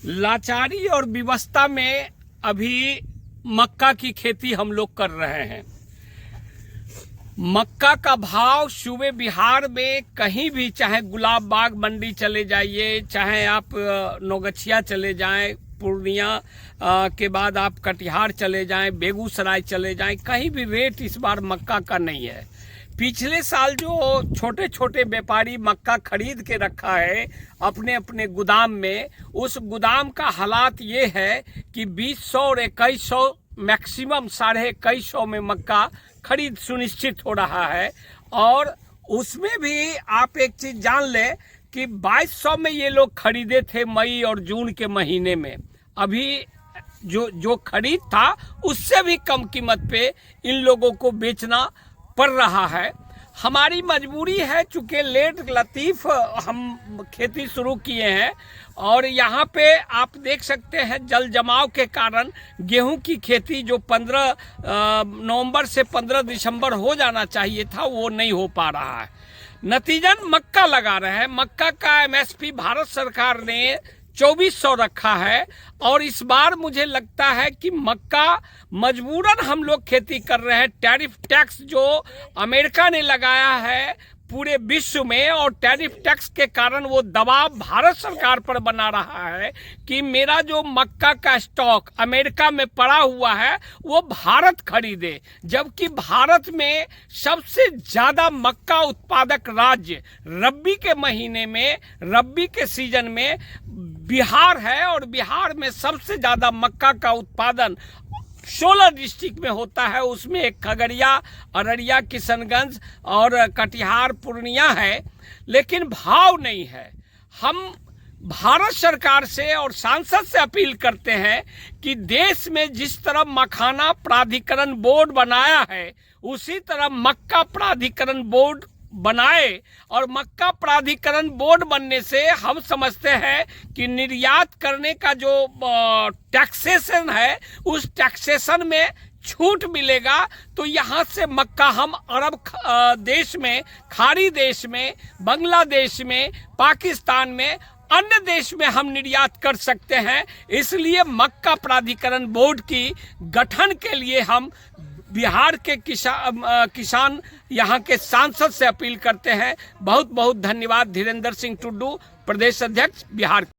लाचारी और विवशता में अभी मक्का की खेती हम लोग कर रहे हैं। मक्का का भाव सूबे बिहार में कहीं भी, चाहे गुलाब बाग मंडी चले जाइए, चाहे आप नौगछिया चले जाएं, पूर्णिया के बाद आप कटिहार चले जाएं, बेगूसराय चले जाएं, कहीं भी रेट इस बार मक्का का नहीं है। पिछले साल जो छोटे छोटे व्यापारी मक्का खरीद के रखा है अपने अपने गोदाम में, उस गोदाम का हालात ये है कि 2000 और 2100 मैक्सिमम 2150 में मक्का खरीद सुनिश्चित हो रहा है। और उसमें भी आप एक चीज़ जान लें कि 2200 में ये लोग खरीदे थे मई और जून के महीने में। अभी जो खरीद था उससे भी कम कीमत पे इन लोगों को बेचना पड़ रहा है। हमारी मजबूरी है, चूँकि लेट लतीफ़ हम खेती शुरू किए हैं और यहाँ पे आप देख सकते हैं जल जमाव के कारण गेहूं की खेती जो 15 नवंबर से 15 दिसंबर हो जाना चाहिए था वो नहीं हो पा रहा है। नतीजन मक्का लगा रहे हैं। मक्का का एमएसपी भारत सरकार ने 2400 रखा है और इस बार मुझे लगता है कि मक्का मजबूरन हम लोग खेती कर रहे हैं। टैरिफ टैक्स जो अमेरिका ने लगाया है पूरे विश्व में, और टैरिफ टैक्स के कारण वो दबाव भारत सरकार पर बना रहा है कि मेरा जो मक्का का स्टॉक अमेरिका में पड़ा हुआ है वो भारत खरीदे, जबकि भारत में सबसे ज़्यादा मक्का उत्पादक राज्य रबी के महीने में, रबी के सीजन में बिहार है और बिहार में सबसे ज़्यादा मक्का का उत्पादन 16 डिस्ट्रिक्ट में होता है। उसमें एक खगड़िया, अररिया, किशनगंज और कटिहार, पूर्णिया है, लेकिन भाव नहीं है। हम भारत सरकार से और सांसद से अपील करते हैं कि देश में जिस तरह मखाना प्राधिकरण बोर्ड बनाया है उसी तरह मक्का प्राधिकरण बोर्ड बनाए, और मक्का प्राधिकरण बोर्ड बनने से हम समझते हैं कि निर्यात करने का जो टैक्सेशन है उस टैक्सेशन में छूट मिलेगा। तो यहाँ से मक्का हम अरब देश में, खाड़ी देश में, बांग्लादेश में, पाकिस्तान में, अन्य देश में हम निर्यात कर सकते हैं। इसलिए मक्का प्राधिकरण बोर्ड की गठन के लिए हम बिहार के किसान यहाँ के सांसद से अपील करते हैं। बहुत बहुत धन्यवाद। धीरेन्द्र सिंह टुड्डू, प्रदेश अध्यक्ष बिहार।